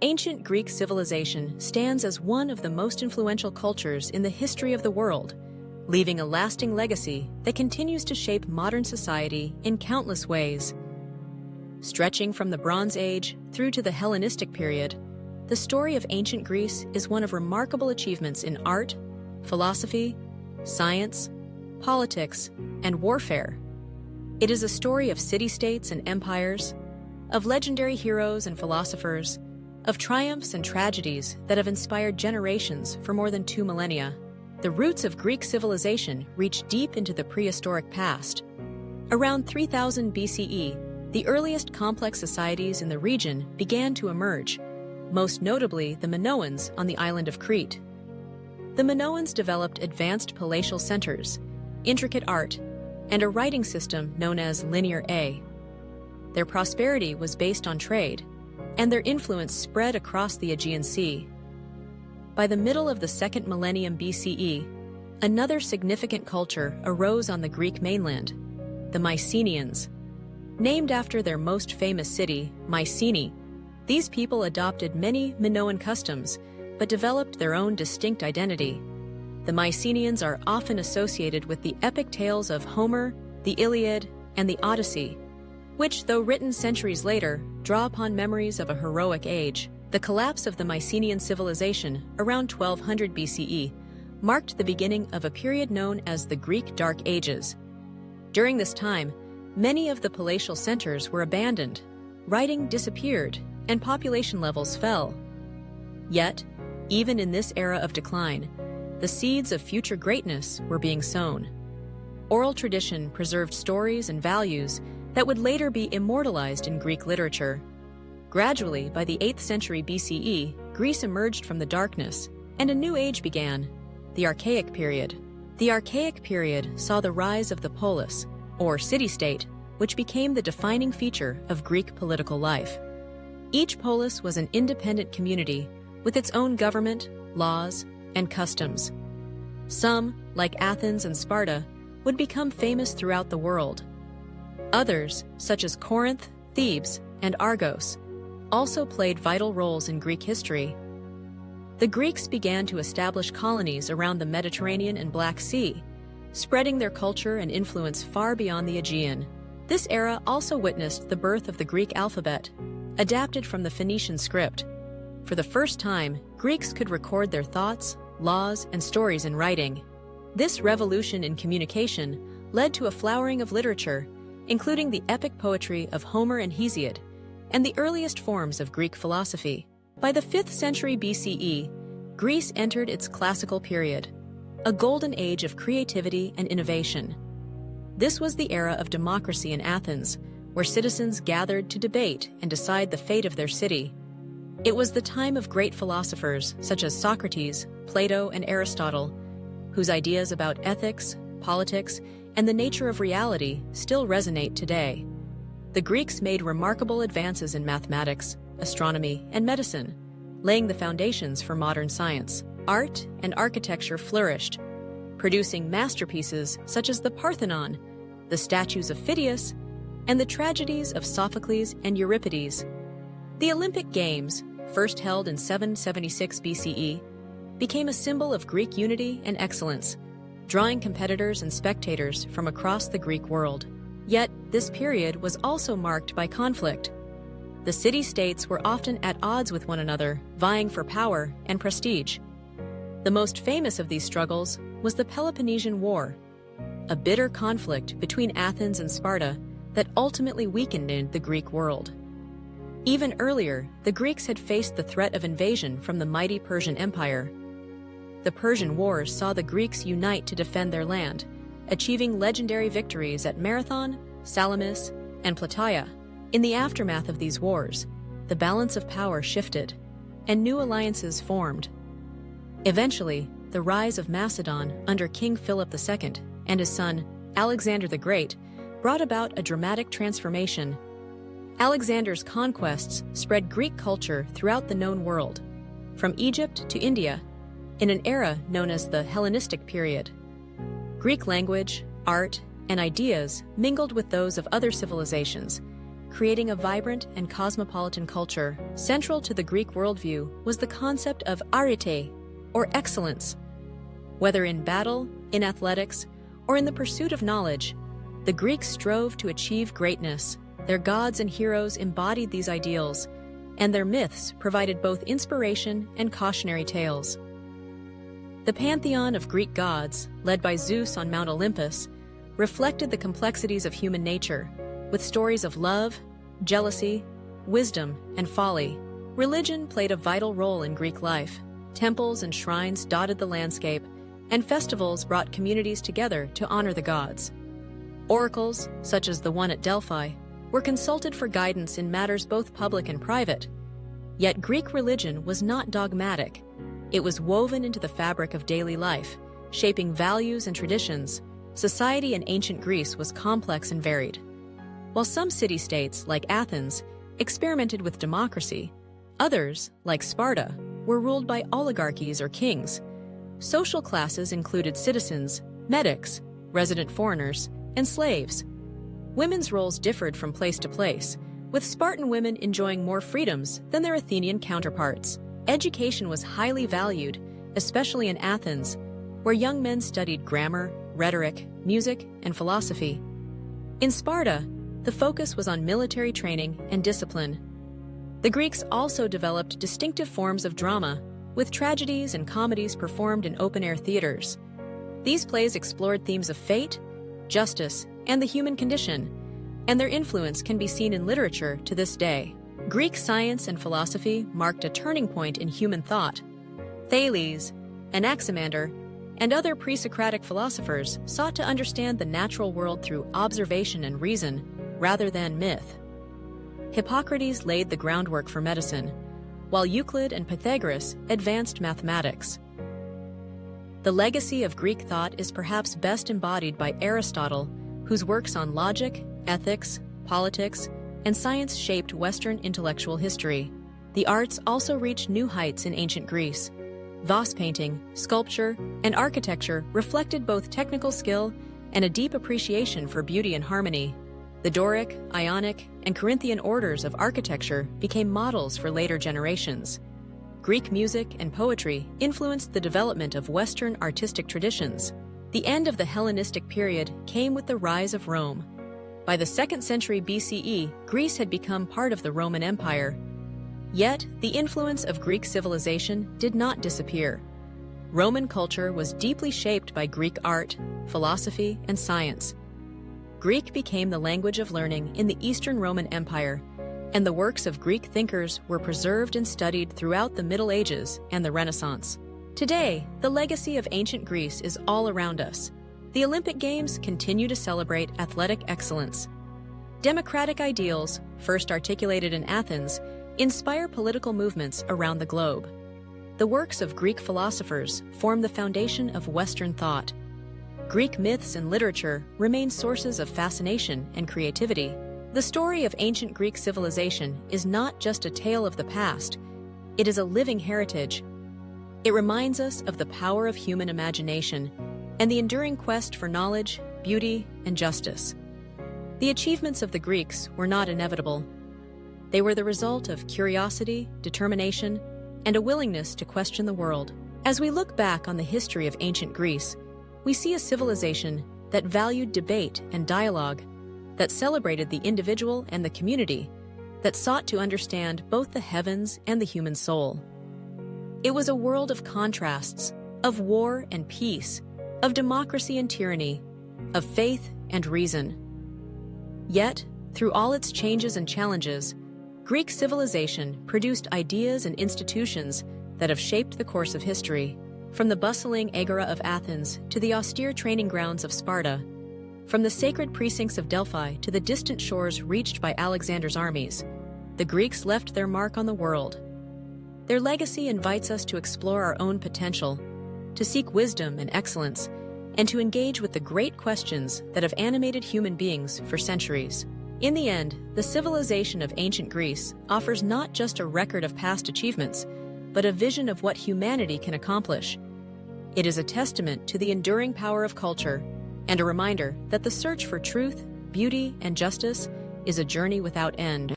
Ancient Greek civilization stands as one of the most influential cultures in the history of the world, leaving a lasting legacy that continues to shape modern society in countless ways. Stretching from the Bronze Age through to the Hellenistic period, the story of ancient Greece is one of remarkable achievements in art, philosophy, science, politics, and warfare. It is a story of city-states and empires, of legendary heroes and philosophers, of triumphs and tragedies that have inspired generations for more than 2 millennia. The roots of Greek civilization reach deep into the prehistoric past. Around 3000 BCE, the earliest complex societies in the region began to emerge, most notably the Minoans on the island of Crete. The Minoans developed advanced palatial centers, intricate art, and a writing system known as Linear A. Their prosperity was based on trade, and their influence spread across the Aegean Sea. By the middle of the 2nd millennium BCE, another significant culture arose on the Greek mainland, the Mycenaeans. Named after their most famous city, Mycenae, these people adopted many Minoan customs, but developed their own distinct identity. The Mycenaeans are often associated with the epic tales of Homer, the Iliad, and the Odyssey, which, though written centuries later, draw upon memories of a heroic age. The collapse of the Mycenaean civilization around 1200 BCE marked the beginning of a period known as the Greek Dark Ages. During this time, many of the palatial centers were abandoned, writing disappeared, and population levels fell. Yet, even in this era of decline, the seeds of future greatness were being sown. Oral tradition preserved stories and values that would later be immortalized in Greek literature. Gradually, by the 8th century BCE, Greece emerged from the darkness, and a new age began, the Archaic period. The Archaic period saw the rise of the polis, or city-state, which became the defining feature of Greek political life. Each polis was an independent community with its own government, laws, and customs. Some, like Athens and Sparta, would become famous throughout the world. Others, such as Corinth, Thebes, and Argos, also played vital roles in Greek history. The Greeks began to establish colonies around the Mediterranean and Black Sea, spreading their culture and influence far beyond the Aegean. This era also witnessed the birth of the Greek alphabet, adapted from the Phoenician script. For the first time, Greeks could record their thoughts, laws, and stories in writing. This revolution in communication led to a flowering of literature, including the epic poetry of Homer and Hesiod, and the earliest forms of Greek philosophy. By the 5th century BCE, Greece entered its classical period, a golden age of creativity and innovation. This was the era of democracy in Athens, where citizens gathered to debate and decide the fate of their city. It was the time of great philosophers such as Socrates, Plato, and Aristotle, whose ideas about ethics, politics, and the nature of reality still resonate today. The Greeks made remarkable advances in mathematics, astronomy, and medicine, laying the foundations for modern science. Art and architecture flourished, producing masterpieces such as the Parthenon, the statues of Phidias, and the tragedies of Sophocles and Euripides. The Olympic Games, first held in 776 BCE, became a symbol of Greek unity and excellence, drawing competitors and spectators from across the Greek world. Yet, this period was also marked by conflict. The city-states were often at odds with one another, vying for power and prestige. The most famous of these struggles was the Peloponnesian War, a bitter conflict between Athens and Sparta that ultimately weakened the Greek world. Even earlier, the Greeks had faced the threat of invasion from the mighty Persian Empire. The Persian Wars saw the Greeks unite to defend their land, achieving legendary victories at Marathon, Salamis, and Plataea. In the aftermath of these wars, the balance of power shifted, and new alliances formed. Eventually, the rise of Macedon under King Philip II and his son, Alexander the Great, brought about a dramatic transformation. Alexander's conquests spread Greek culture throughout the known world, from Egypt to India, in an era known as the Hellenistic period. Greek language, art, and ideas mingled with those of other civilizations, creating a vibrant and cosmopolitan culture. Central to the Greek worldview was the concept of arete, or excellence. Whether in battle, in athletics, or in the pursuit of knowledge, the Greeks strove to achieve greatness. Their gods and heroes embodied these ideals, and their myths provided both inspiration and cautionary tales. The pantheon of Greek gods, led by Zeus on Mount Olympus, reflected the complexities of human nature, with stories of love, jealousy, wisdom, and folly. Religion played a vital role in Greek life. Temples and shrines dotted the landscape, and festivals brought communities together to honor the gods. Oracles, such as the one at Delphi, were consulted for guidance in matters both public and private. Yet Greek religion was not dogmatic. It was woven into the fabric of daily life, shaping values and traditions. Society in ancient Greece was complex and varied. While some city-states, like Athens, experimented with democracy, others, like Sparta, were ruled by oligarchies or kings. Social classes included citizens, medics, resident foreigners, and slaves. Women's roles differed from place to place, with Spartan women enjoying more freedoms than their Athenian counterparts. Education was highly valued, especially in Athens, where young men studied grammar, rhetoric, music, and philosophy. In Sparta, the focus was on military training and discipline. The Greeks also developed distinctive forms of drama, with tragedies and comedies performed in open-air theaters. These plays explored themes of fate, justice, and the human condition, and their influence can be seen in literature to this day. Greek science and philosophy marked a turning point in human thought. Thales, Anaximander, and other pre-Socratic philosophers sought to understand the natural world through observation and reason, rather than myth. Hippocrates laid the groundwork for medicine, while Euclid and Pythagoras advanced mathematics. The legacy of Greek thought is perhaps best embodied by Aristotle, whose works on logic, ethics, politics, and science shaped Western intellectual history. The arts also reached new heights in ancient Greece. Vase painting, sculpture, and architecture reflected both technical skill and a deep appreciation for beauty and harmony. The Doric, Ionic, and Corinthian orders of architecture became models for later generations. Greek music and poetry influenced the development of Western artistic traditions. The end of the Hellenistic period came with the rise of Rome. By the 2nd century BCE, Greece had become part of the Roman Empire. Yet, the influence of Greek civilization did not disappear. Roman culture was deeply shaped by Greek art, philosophy, and science. Greek became the language of learning in the Eastern Roman Empire, and the works of Greek thinkers were preserved and studied throughout the Middle Ages and the Renaissance. Today, the legacy of ancient Greece is all around us. The Olympic Games continue to celebrate athletic excellence. Democratic ideals, first articulated in Athens, inspire political movements around the globe. The works of Greek philosophers form the foundation of Western thought. Greek myths and literature remain sources of fascination and creativity. The story of ancient Greek civilization is not just a tale of the past, it is a living heritage. It reminds us of the power of human imagination and the enduring quest for knowledge, beauty, and justice. The achievements of the Greeks were not inevitable. They were the result of curiosity, determination, and a willingness to question the world. As we look back on the history of ancient Greece, we see a civilization that valued debate and dialogue, that celebrated the individual and the community, that sought to understand both the heavens and the human soul. It was a world of contrasts, of war and peace, of democracy and tyranny, of faith and reason. Yet, through all its changes and challenges, Greek civilization produced ideas and institutions that have shaped the course of history. From the bustling agora of Athens to the austere training grounds of Sparta, from the sacred precincts of Delphi to the distant shores reached by Alexander's armies, the Greeks left their mark on the world. Their legacy invites us to explore our own potential, to seek wisdom and excellence, and to engage with the great questions that have animated human beings for centuries. In the end, the civilization of ancient Greece offers not just a record of past achievements, but a vision of what humanity can accomplish. It is a testament to the enduring power of culture and a reminder that the search for truth, beauty, and justice is a journey without end.